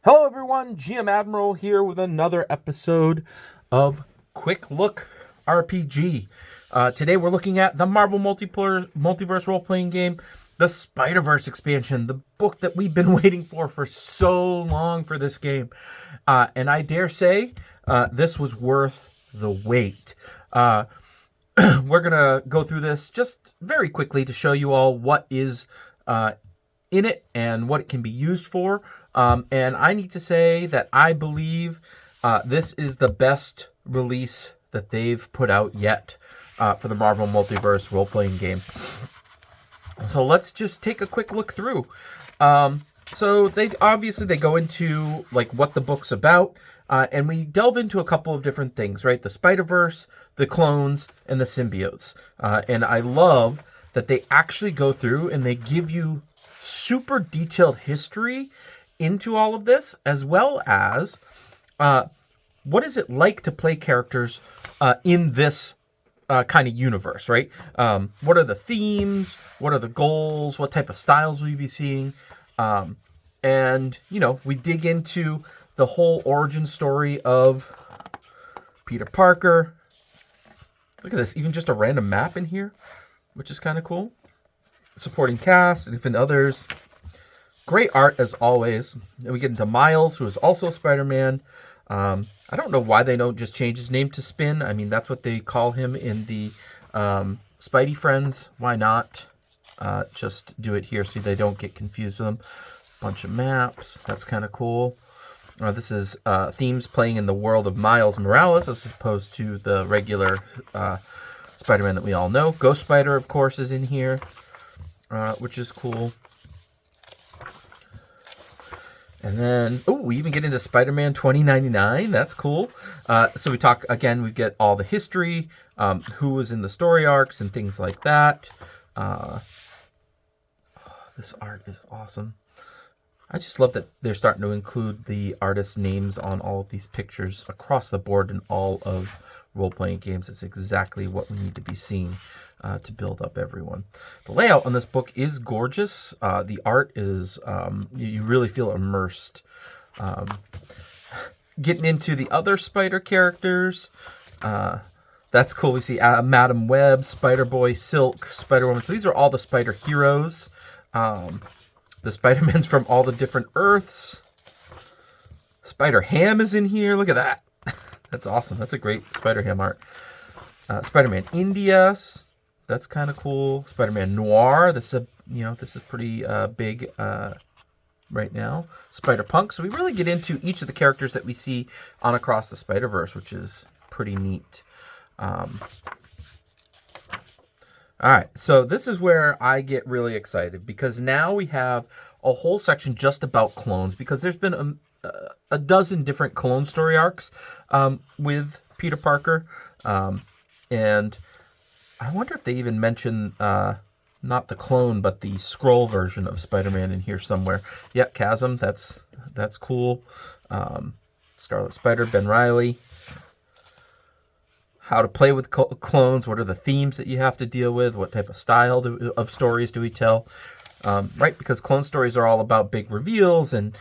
Hello everyone, GM Admiral here with another episode of Quick Look RPG. Today we're looking at the Marvel Multiverse role-playing game, the Spider-Verse expansion, the book that we've been waiting for so long for this game. And I dare say this was worth the wait. We're going to go through this just very quickly to show you all what is in it and what it can be used for. And I need to say that I believe this is the best release that they've put out yet for the Marvel Multiverse role-playing game. So let's just take a quick look through. So they go into like what the book's about, and we delve into a couple of different things, right? The Spider-Verse, the clones, and the symbiotes. And I love that they actually go through and they give you super detailed history into all of this, as well as what is it like to play characters in this kind of universe, right? What are the themes? What are the goals? What type of styles will you be seeing? And, we dig into the whole origin story of Peter Parker. Look at this, even just a random map in here, which is kind of cool. Supporting cast and even others. Great art as always. And we get into Miles, who is also Spider-Man. I don't know why they don't just change his name to Spin. I mean, that's what they call him in the Spidey Friends. Why not just do it here so they don't get confused with them? Bunch of maps. That's kind of cool. This is themes playing in the world of Miles Morales as opposed to the regular Spider-Man that we all know. Ghost Spider, of course, is in here, which is cool. And then, we even get into Spider-Man 2099. That's cool. So we talk, again, we get all the history, who was in the story arcs and things like that. This art is awesome. I just love that they're starting to include the artists' names on all of these pictures across the board in all of role-playing games. It's exactly what we need to be seeing to build up everyone. The layout on this book is gorgeous. The art is, you really feel immersed. Getting into the other Spider characters, that's cool. We see Madam Web, Spider-Boy, Silk, Spider-Woman. So these are all the Spider heroes. The Spider-Mans from all the different Earths. Spider-Ham is in here. Look at that. That's awesome. That's a great Spider-Ham art. Spider-Man India. That's kind of cool. Spider-Man Noir. This is pretty big right now. Spider-Punk. So we really get into each of the characters that we see on Across the Spider-Verse, which is pretty neat. All right, so this is where I get really excited because now we have a whole section just about clones because there's been a dozen different clone story arcs with Peter Parker. And I wonder if they even mention not the clone, but the scroll version of Spider-Man in here somewhere. Yeah, Chasm, that's cool. Scarlet Spider, Ben Reilly. How to play with clones, what are the themes that you have to deal with, what type of style of stories do we tell, right? Because clone stories are all about big reveals and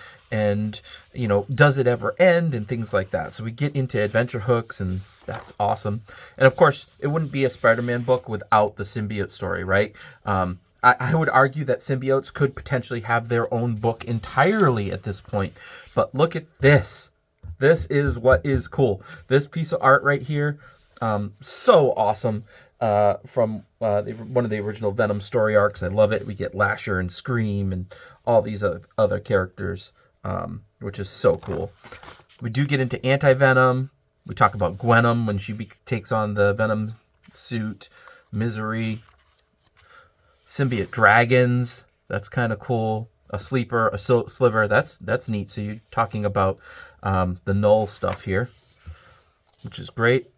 does it ever end and things like that. So we get into adventure hooks and that's awesome. And of course, it wouldn't be a Spider-Man book without the symbiote story, right? I would argue that symbiotes could potentially have their own book entirely at this point. But look at this. This is what is cool. This piece of art right here, so awesome. From one of the original Venom story arcs. I love it. We get Lasher and Scream and all these other characters, which is so cool. We do get into Anti-Venom. We talk about Gwenom when she takes on the Venom suit. Misery. Symbiote Dragons. That's kind of cool. A Sleeper, a Sliver. That's neat. So you're talking about the Null stuff here, which is great.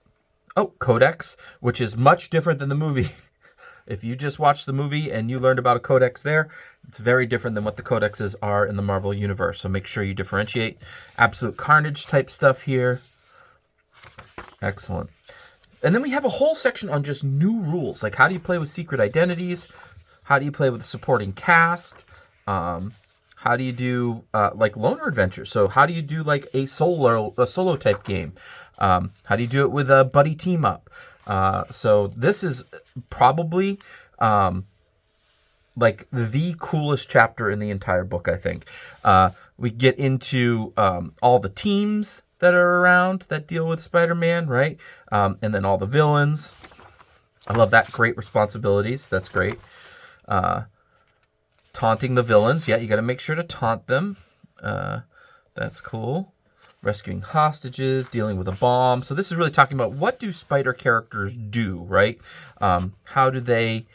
Oh, Codex, which is much different than the movie. If you just watched the movie and you learned about a codex there, it's very different than what the codexes are in the Marvel Universe. So make sure you differentiate. Absolute Carnage type stuff here. Excellent. And then we have a whole section on just new rules. Like how do you play with secret identities? How do you play with the supporting cast? How do you do like loner adventures? So how do you do like a solo type game? How do you do it with a buddy team up? So this is probably like the coolest chapter in the entire book, I think. We get into all the teams that are around that deal with Spider-Man, right? And then all the villains. I love that. Great responsibilities. That's great. Taunting the villains. Yeah, you got to make sure to taunt them. That's cool. Rescuing hostages, dealing with a bomb. So this is really talking about what do spider characters do, right? How do they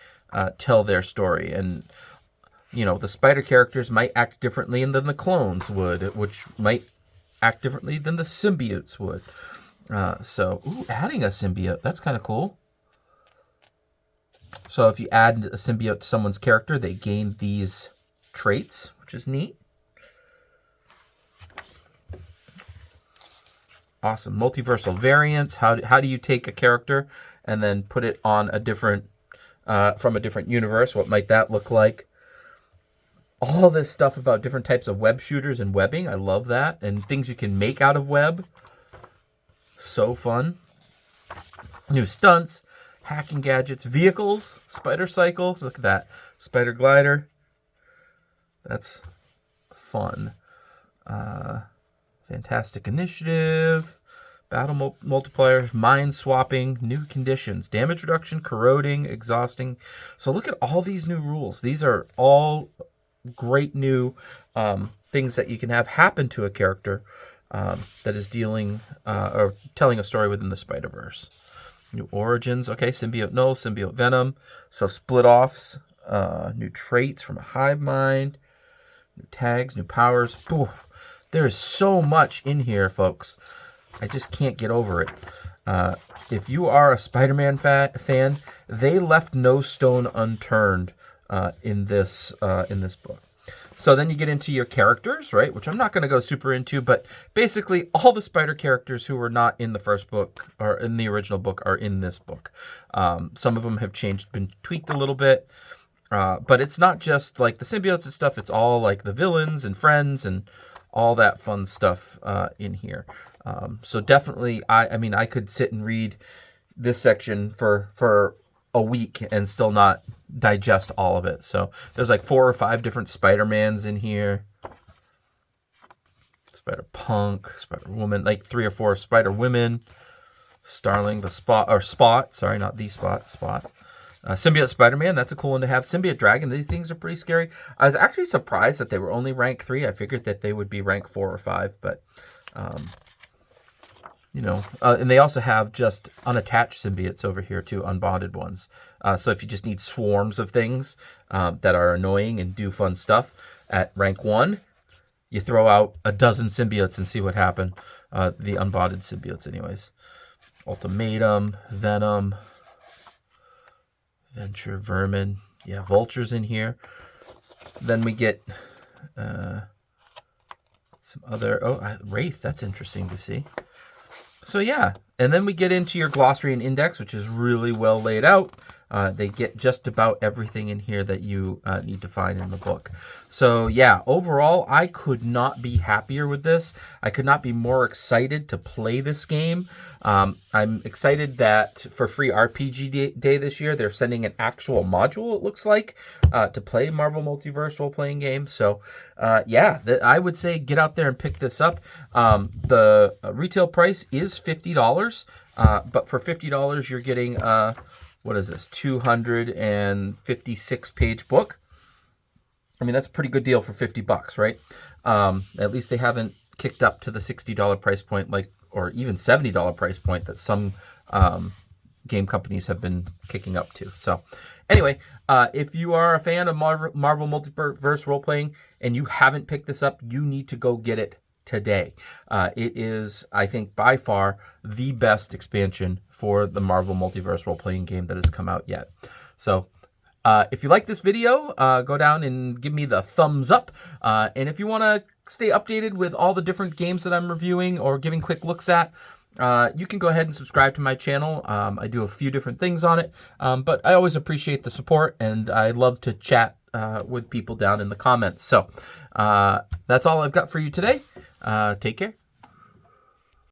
tell their story? And, you know, the spider characters might act differently than the clones would, which might act differently than the symbiotes would. Adding a symbiote, that's kind of cool. So if you add a symbiote to someone's character, they gain these traits, which is neat. Awesome. Multiversal variants. How do you take a character and then put it on a different, from a different universe? What might that look like? All this stuff about different types of web shooters and webbing. I love that. And things you can make out of web. So fun. New stunts, hacking gadgets, vehicles, spider cycle. Look at that. Spider glider. That's fun. Fantastic initiative, battle multipliers, mind swapping, new conditions, damage reduction, corroding, exhausting. So look at all these new rules. These are all great new things that you can have happen to a character that is dealing or telling a story within the Spider-Verse. New origins. Okay, symbiote null, symbiote venom. So split offs, new traits from a hive mind, new tags, new powers. Poof. There's so much in here, folks. I just can't get over it. If you are a Spider-Man fan, they left no stone unturned in this book. So then you get into your characters, right? Which I'm not going to go super into, but basically all the Spider characters who were not in the first book or in the original book are in this book. Some of them have changed, been tweaked a little bit. But it's not just like the symbiotes and stuff. It's all like the villains and friends and all that fun stuff in here. So definitely, I could sit and read this section for a week and still not digest all of it. So there's like 4 or 5 different Spider-Mans in here. Spider-Punk, Spider-Woman, like 3 or 4 Spider-Women. Starling, Spot. Sorry, not the Spot. Symbiote Spider-Man, that's a cool one to have. Symbiote Dragon, these things are pretty scary. I was actually surprised that they were only rank 3. I figured that they would be rank 4 or 5, but, and they also have just unattached symbiotes over here too, unbonded ones. So if you just need swarms of things that are annoying and do fun stuff, at rank 1, you throw out a dozen symbiotes and see what happened. The unbonded symbiotes anyways. Ultimatum, Venom, Venture, Vermin. Yeah, Vulture's in here. Then we get some other... Wraith, that's interesting to see. So yeah, and then we get into your glossary and index, which is really well laid out. They get just about everything in here that you need to find in the book. So yeah, overall, I could not be happier with this. I could not be more excited to play this game. I'm excited that for Free RPG Day this year, they're sending an actual module, it looks like, to play Marvel Multiverse role-playing games. So I would say get out there and pick this up. The retail price is $50, but for $50, you're getting... what is this? 256 page book. I mean, that's a pretty good deal for $50, right? At least they haven't kicked up to the $60 price point, or even $70 price point that some game companies have been kicking up to. So, anyway, if you are a fan of Marvel Multiverse role playing and you haven't picked this up, you need to go get it today. It is, I think, by far the best expansion for the Marvel Multiverse role-playing game that has come out yet. So if you like this video, go down and give me the thumbs up. And if you want to stay updated with all the different games that I'm reviewing or giving quick looks at, you can go ahead and subscribe to my channel. I do a few different things on it, but I always appreciate the support, and I love to chat with people down in the comments. So that's all I've got for you today. Take care.